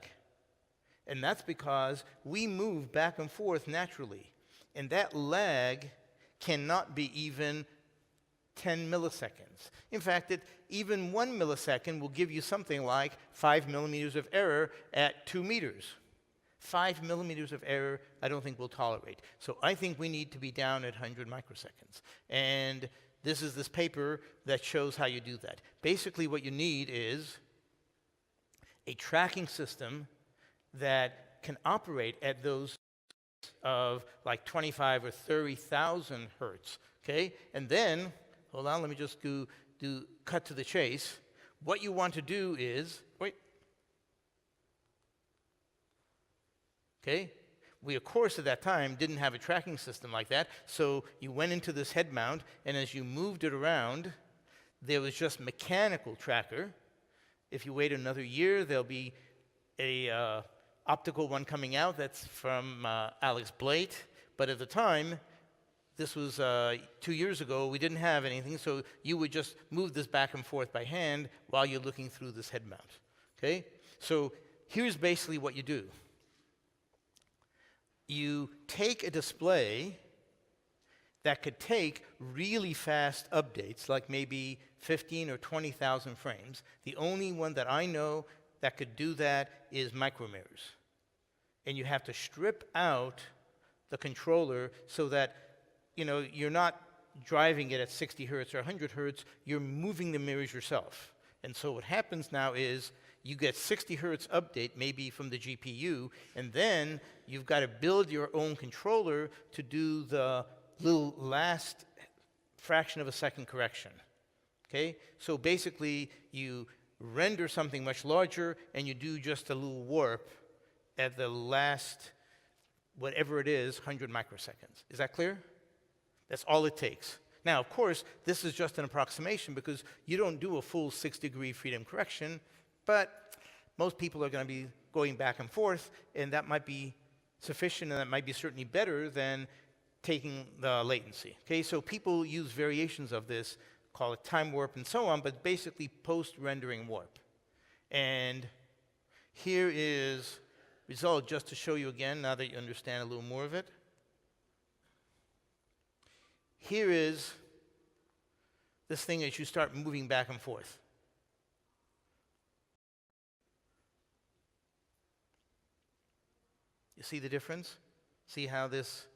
And that's because we move back and forth naturally. And that lag cannot be even 10 milliseconds. In fact, even 1 millisecond will give you something like 5 millimeters of error at 2 meters. 5 millimeters of error I don't think we'll tolerate. So I think we need to be down at 100 microseconds. And this is this paper that shows how you do that. Basically what you need is a tracking system that can operate at those of like 25 or 30,000 hertz, okay? And then, hold on, let me just cut to the chase. What you want to do is, okay? We, of course, at that time didn't have a tracking system like that, so you went into this head mount, and as you moved it around, there was just mechanical tracker. If you wait another year, there'll be a optical one coming out. That's from Alex Blate. But at the time, this was 2 years ago, we didn't have anything, so you would just move this back and forth by hand while you're looking through this head mount. Okay? So here's basically what you do. You take a display that could take really fast updates, like maybe 15 or 20,000 frames. The only one that I know that could do that is micromirrors. And you have to strip out the controller so that, you know, you're not driving it at 60 hertz or 100 hertz, you're moving the mirrors yourself. And so what happens now is you get 60 hertz update, maybe from the GPU, and then you've got to build your own controller to do the little last fraction of a second correction. Okay? So basically, you render something much larger, and you do just a little warp at the last, whatever it is, 100 microseconds. Is that clear? That's all it takes. Now, of course, this is just an approximation because you don't do a full 6-degree freedom correction, but most people are going to be going back and forth, and that might be sufficient, and that might be certainly better than taking the latency. Okay, so people use variations of this, call it time warp and so on, but basically post-rendering warp. And here is result, just to show you again, now that you understand a little more of it. Here is this thing as you start moving back and forth. You see the difference? See how this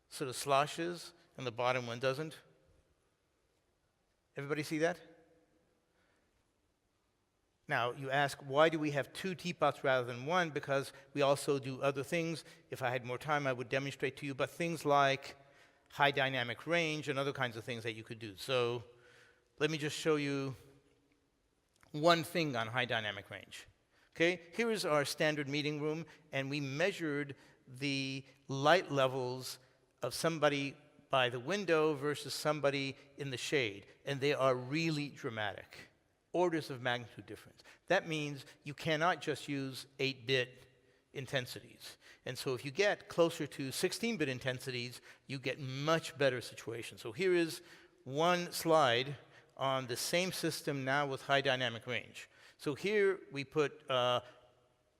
sort of sloshes and the bottom one doesn't? Everybody see that? Now, you ask, why do we have 2 teapots rather than 1? Because we also do other things. If I had more time, I would demonstrate to you, but things like high dynamic range and other kinds of things that you could do. So let me just show you one thing on high dynamic range. Okay, here is our standard meeting room, and we measured the light levels of somebody by the window versus somebody in the shade, and they are really dramatic, orders of magnitude difference. That means you cannot just use 8-bit intensities. And so if you get closer to 16-bit intensities, you get much better situations. So here is one slide on the same system now with high dynamic range. So here we put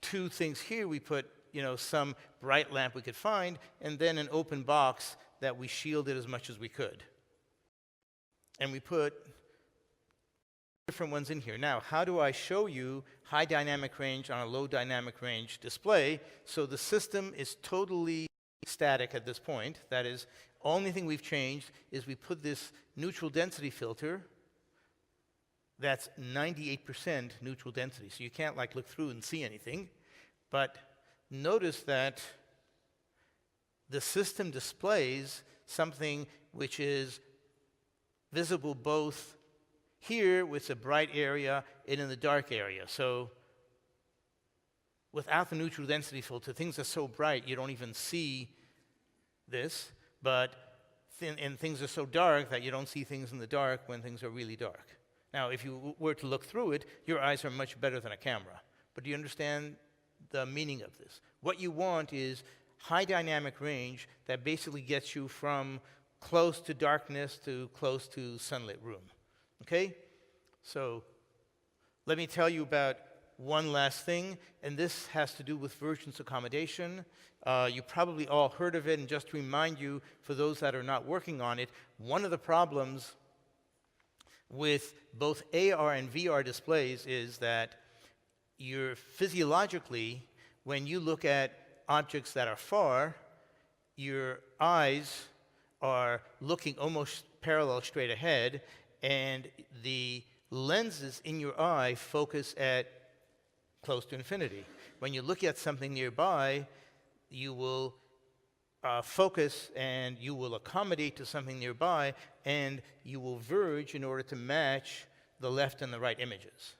2 things here. We put, you know, some bright lamp we could find, and then an open box that we shielded as much as we could. And we put different ones in here. Now, how do I show you high dynamic range on a low dynamic range display? So the system is totally static at this point. That is, only thing we've changed is we put this neutral density filter that's 98% neutral density. So you can't like look through and see anything. But notice that the system displays something which is visible both here with a bright area and in the dark area. So without the neutral density filter, things are so bright you don't even see this, but and things are so dark that you don't see things in the dark when things are really dark. Now, if you were to look through it, your eyes are much better than a camera. But do you understand the meaning of this? What you want is high dynamic range that basically gets you from close to darkness to close to sunlit room. Okay? So let me tell you about one last thing, and this has to do with versions accommodation. You probably all heard of it, and just to remind you, for those that are not working on it, one of the problems with both AR and VR displays is that you're physiologically, when you look at objects that are far, your eyes are looking almost parallel straight ahead, and the lenses in your eye focus at close to infinity. When you look at something nearby, you will focus and you will accommodate to something nearby, and you will verge in order to match the left and the right images.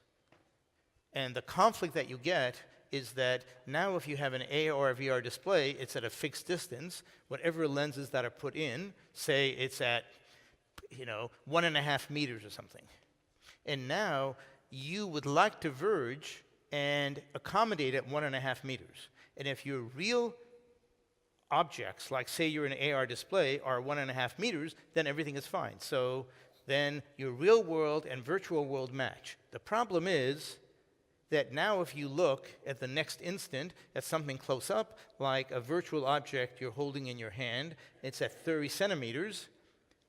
And the conflict that you get is that now if you have an AR or VR display, it's at a fixed distance. Whatever lenses that are put in, say it's at 1.5 meters or something. And now you would like to verge and accommodate at 1.5 meters. And if your real objects, like say you're an AR display, are 1.5 meters, then everything is fine. So then your real world and virtual world match. The problem is that now if you look at the next instant at something close up, like a virtual object you're holding in your hand, it's at 30 centimeters,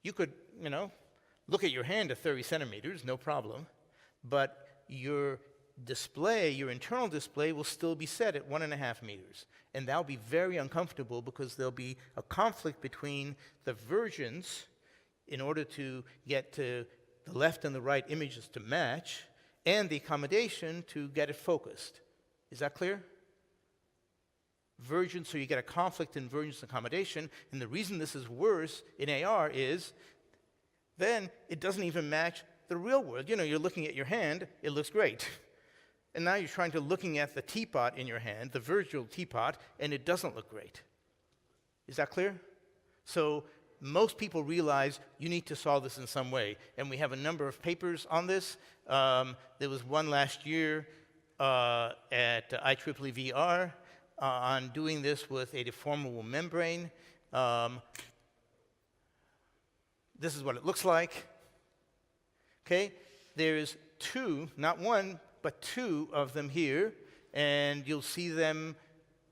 you could, look at your hand at 30 centimeters, no problem, but your display, your internal display, will still be set at 1.5 meters. And that'll be very uncomfortable because there'll be a conflict between the versions in order to get to the left and the right images to match, and the accommodation to get it focused. Is that clear? Vergence, so you get a conflict in vergence and accommodation, and the reason this is worse in AR is then it doesn't even match the real world. You're looking at your hand, it looks great. And now you're trying to looking at the teapot in your hand, the virtual teapot, and it doesn't look great. Is that clear? So most people realize you need to solve this in some way, and we have a number of papers on this. There was one last year at IEEE VR on doing this with a deformable membrane. This is what it looks like. Okay, there's two, not one, but two of them here, and you'll see them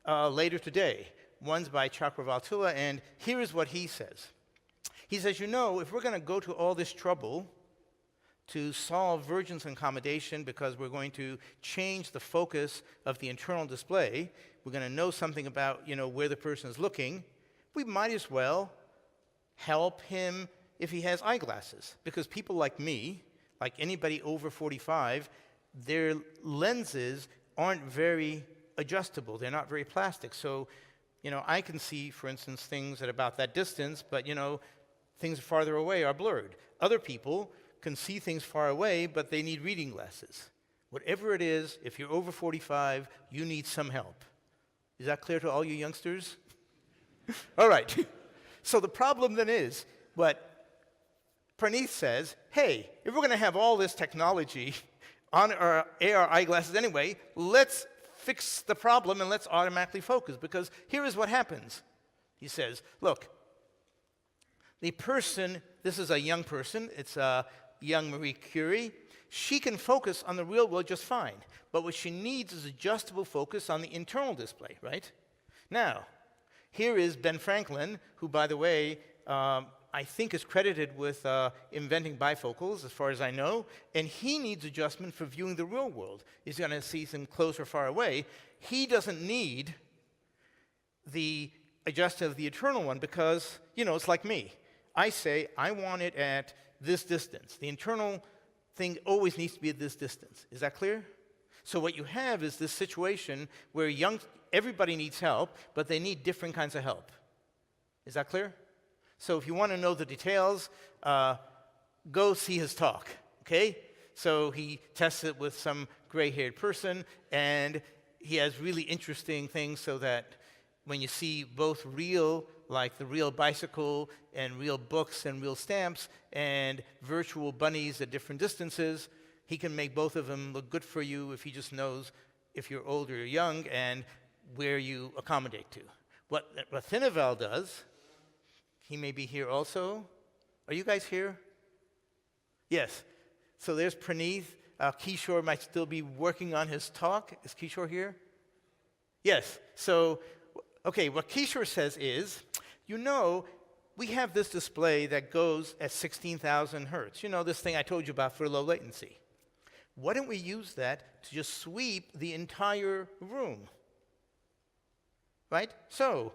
later today. One's by Chakravartila, and here is what he says. He says, if we're going to go to all this trouble to solve vergence and accommodation because we're going to change the focus of the internal display, we're going to know something about, where the person is looking, we might as well help him if he has eyeglasses. Because people like me, like anybody over 45, their lenses aren't very adjustable. They're not very plastic. So, I can see, for instance, things at about that distance, but, things farther away are blurred. Other people can see things far away, but they need reading glasses. Whatever it is, if you're over 45, you need some help. Is that clear to all you youngsters? All right. So the problem then is, what Praneeth says, hey, if we're going to have all this technology on our AR eyeglasses anyway, let's fix the problem and let's automatically focus, because here is what happens. He says, look, the person, this is a young person, it's a young Marie Curie, she can focus on the real world just fine, but what she needs is adjustable focus on the internal display, right? Now, here is Ben Franklin, who, by the way, I think is credited with inventing bifocals, as far as I know, and he needs adjustment for viewing the real world. He's going to see them close or far away. He doesn't need the adjustment of the internal one because, it's like me. I say, I want it at this distance. The internal thing always needs to be at this distance. Is that clear? So what you have is this situation where everybody needs help, but they need different kinds of help. Is that clear? So if you want to know the details, go see his talk, okay? So he tests it with some gray-haired person, and he has really interesting things so that when you see both real, like the real bicycle, and real books and real stamps, and virtual bunnies at different distances, he can make both of them look good for you if he just knows if you're old or young and where you accommodate to. What Rathinavel does, he may be here also. Are you guys here? Yes. So there's Praneeth. Kishore might still be working on his talk. Is Kishore here? Yes. So, okay, what Kishore says is, we have this display that goes at 16,000 hertz. You know, this thing I told you about for low latency. Why don't we use that to just sweep the entire room? Right? So,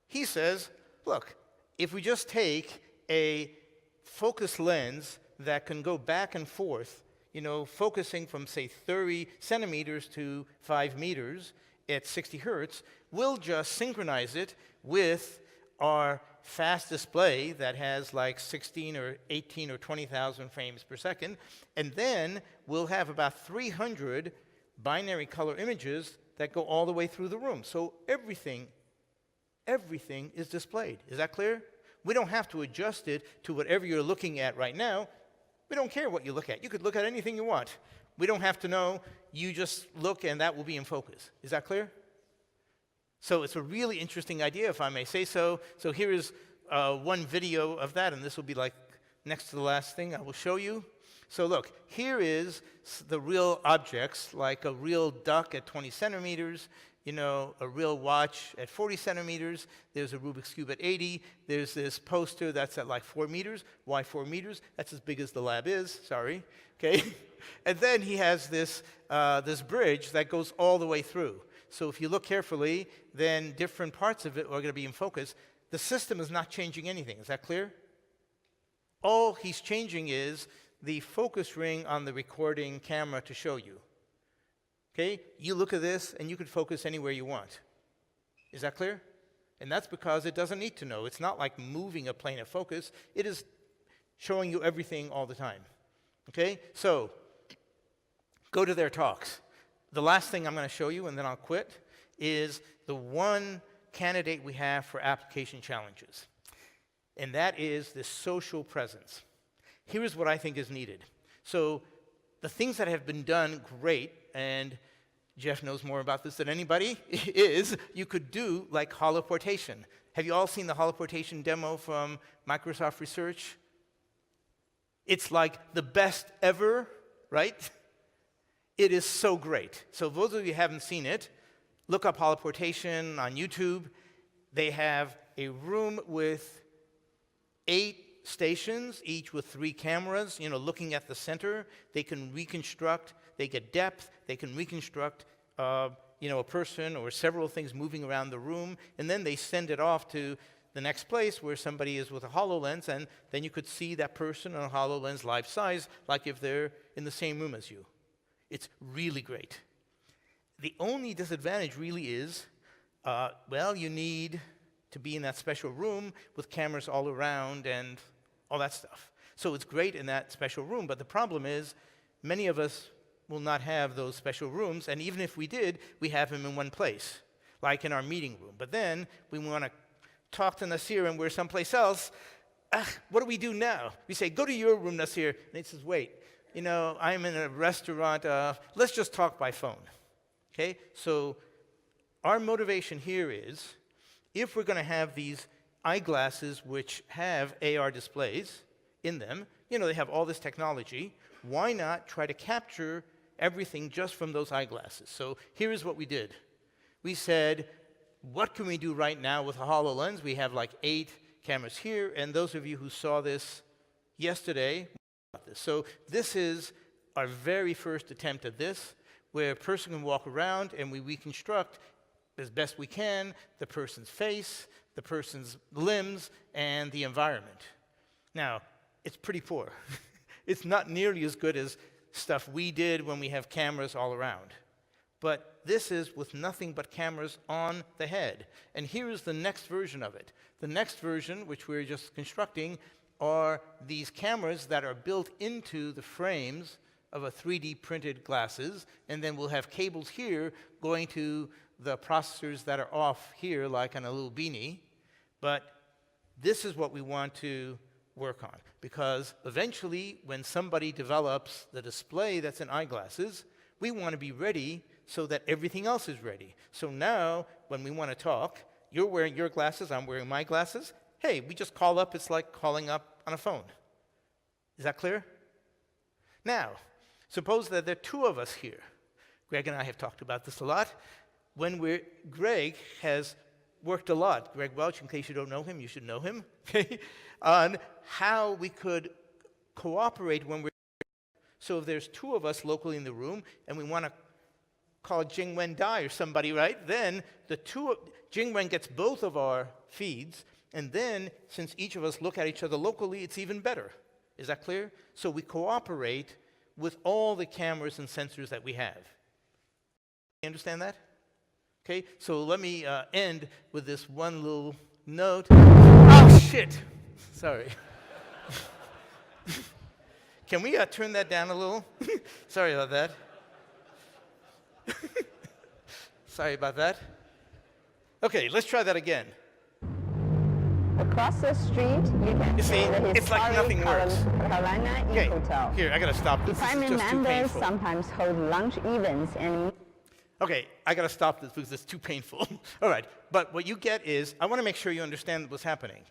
he says, look, if we just take a focus lens that can go back and forth, you know, focusing from, say, 30 centimeters to 5 meters at 60 hertz, we'll just synchronize it with our fast display that has like 16 or 18 or 20,000 frames per second, and then we'll have about 300 binary color images that go all the way through the room. So everything is displayed. Is that clear? We don't have to adjust it to whatever you're looking at right now. We don't care what you look at. You could look at anything you want. We don't have to know. You just look and that will be in focus. Is that clear? So it's a really interesting idea, if I may say so. So here is one video of that, and this will be like next to the last thing I will show you. So look, here is the real objects, like a real duck at 20 centimeters, you know, a real watch at 40 centimeters. There's a Rubik's Cube at 80. There's this poster that's at like 4 meters. Why 4 meters? That's as big as the lab is, sorry, okay? And then he has this, this bridge that goes all the way through. So if you look carefully, then different parts of it are going to be in focus. The system is not changing anything. Is that clear? All he's changing is the focus ring on the recording camera to show you. Okay? You look at this, and you can focus anywhere you want. Is that clear? And that's because it doesn't need to know. It's not like moving a plane of focus. It is showing you everything all the time. Okay? So, go to their talks. The last thing I'm going to show you, and then I'll quit, is the one candidate we have for application challenges. And that is this social presence. Here is what I think is needed. So the things that have been done great, and Jeff knows more about this than anybody, is you could do like holoportation. Have you all seen the holoportation demo from Microsoft Research? It's like the best ever, right? It is so great. So those of you who haven't seen it, look up holoportation on YouTube. They have a room with 8 stations, each with 3 cameras, you know, looking at the center. They can reconstruct, they get depth, they can reconstruct, you know, a person or several things moving around the room, and then they send it off to the next place where somebody is with a HoloLens, and then you could see that person on a HoloLens life size, like if they're in the same room as you. It's really great. The only disadvantage really is, well, you need to be in that special room with cameras all around and all that stuff. So it's great in that special room, but the problem is many of us will not have those special rooms, and even if we did, we have them in one place, like in our meeting room. But then we want to talk to Nasir and we're someplace else. What do we do now? We say, go to your room, Nasir. And he says, wait, you know, I'm in a restaurant. Let's just talk by phone. Okay? So our motivation here is, if we're going to have these eyeglasses which have AR displays in them, you know, they have all this technology, why not try to capture everything just from those eyeglasses? So here's what we did. We said, what can we do right now with a HoloLens? We have like 8 cameras here, and those of you who saw this yesterday, so this is our very first attempt at this, where a person can walk around and we reconstruct as best we can the person's face, the person's limbs, and the environment. Now, it's pretty poor. It's not nearly as good as stuff we did when we have cameras all around. But this is with nothing but cameras on the head. And here is the next version of it. The next version, which we're just constructing, are these cameras that are built into the frames of a 3D printed glasses, and then we'll have cables here going to the processors that are off here, like on a little beanie. But this is what we want to work on, because eventually, when somebody develops the display that's in eyeglasses, we want to be ready so that everything else is ready. So now, when we want to talk, you're wearing your glasses, I'm wearing my glasses. Hey, we just call up, it's like calling up on a phone. Is that clear? Now, suppose that there are 2 of us here. Greg and I have talked about this a lot. When Greg has worked a lot. Greg Welch, in case you don't know him, you should know him, okay, on how we could cooperate when we're. So if there's two of us locally in the room and we want to call Jingwen Dai or somebody, right? Then Jingwen gets both of our feeds, and then since each of us look at each other locally, it's even better. Is that clear? So we cooperate with all the cameras and sensors that we have. You understand that? Okay, so let me end with this one little note. Oh, shit! Sorry. Can we turn that down a little? Sorry about that. Sorry about that. Okay, let's try that again. Across the street, you see, it's like nothing works. Carolina Okay, Hotel. here, I gotta stop this. This is Department just too members painful. sometimes hold lunch events and. Okay, I gotta stop this because it's too painful. All right, but what you get is, I wanna make sure you understand what's happening.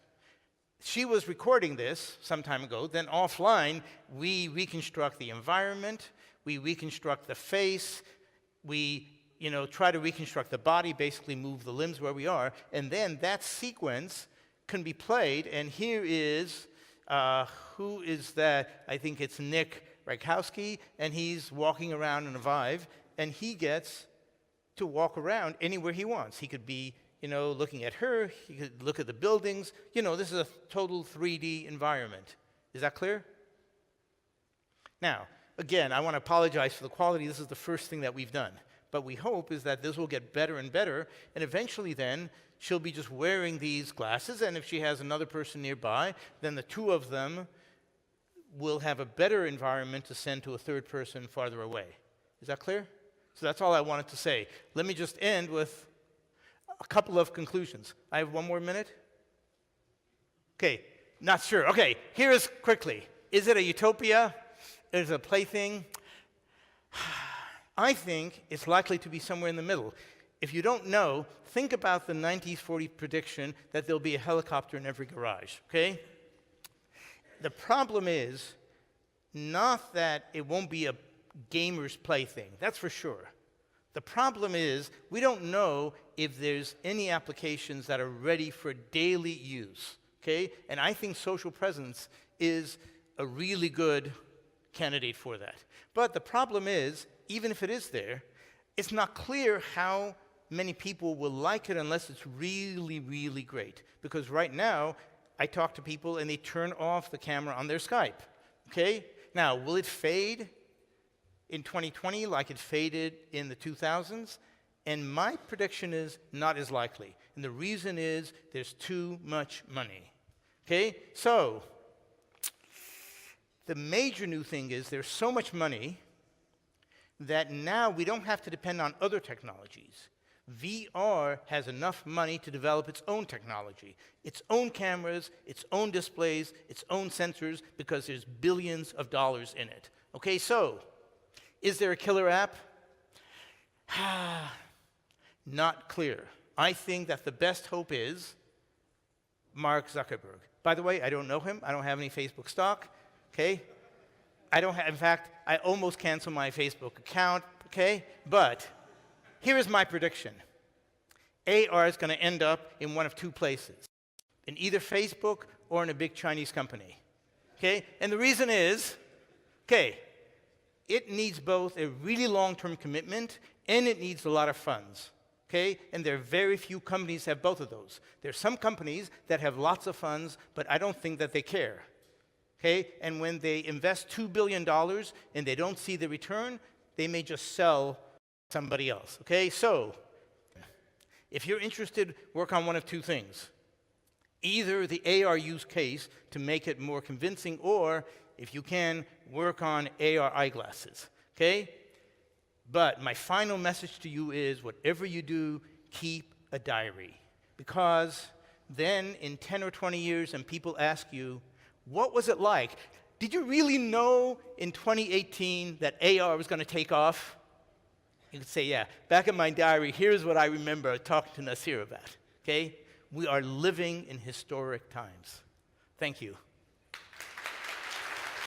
She was recording this some time ago, then offline, we reconstruct the environment, we reconstruct the face, we try to reconstruct the body, basically move the limbs where we are, and then that sequence can be played, and here is, who is that? I think it's Nick Rakowski, and he's walking around in a Vive, and he gets to walk around anywhere he wants. He could be looking at her, he could look at the buildings. This is a total 3D environment. Is that clear? Now, again, I want to apologize for the quality. This is the first thing that we've done. But we hope is that this will get better and better, and eventually then, she'll be just wearing these glasses, and if she has another person nearby, then the two of them will have a better environment to send to a third person farther away. Is that clear? So that's all I wanted to say. Let me just end with a couple of conclusions. I have one more minute? Okay, not sure. Okay, here is quickly. Is it a utopia? Is it a plaything? I think it's likely to be somewhere in the middle. If you don't know, think about the 1940 prediction that there'll be a helicopter in every garage, okay? The problem is not that it won't be a gamer's plaything, that's for sure. The problem is we don't know if there's any applications that are ready for daily use, okay? And I think social presence is a really good candidate for that. But the problem is, even if it is there, it's not clear how many people will like it unless it's really, really great. Because right now, I talk to people and they turn off the camera on their Skype, okay? Now, will it fade in 2020 like it faded in the 2000s? And my prediction is not as likely. And the reason is there's too much money, okay? So, the major new thing is there's so much money that now we don't have to depend on other technologies. VR has enough money to develop its own technology, its own cameras, its own displays, its own sensors, because there's billions of dollars in it. Okay, so, is there a killer app? Not clear. I think that the best hope is Mark Zuckerberg. By the way, I don't know him. I don't have any Facebook stock, okay? In fact, I almost canceled my Facebook account, okay? But here is my prediction. AR is going to end up in one of two places, in either Facebook or in a big Chinese company, okay? And the reason is, okay, it needs both a really long-term commitment and it needs a lot of funds, okay? And there are very few companies that have both of those. There are some companies that have lots of funds, but I don't think that they care. Okay? And when they invest $2 billion and they don't see the return, they may just sell somebody else. Okay? So, if you're interested, work on one of two things. Either the AR use case to make it more convincing, or, if you can, work on AR eyeglasses. Okay? But my final message to you is, whatever you do, keep a diary. Because then, in 10 or 20 years, and people ask you, what was it like? Did you really know in 2018 that AR was going to take off? You could say, yeah, back in my diary, here's what I remember talking to Nasir about. Okay? We are living in historic times. Thank you.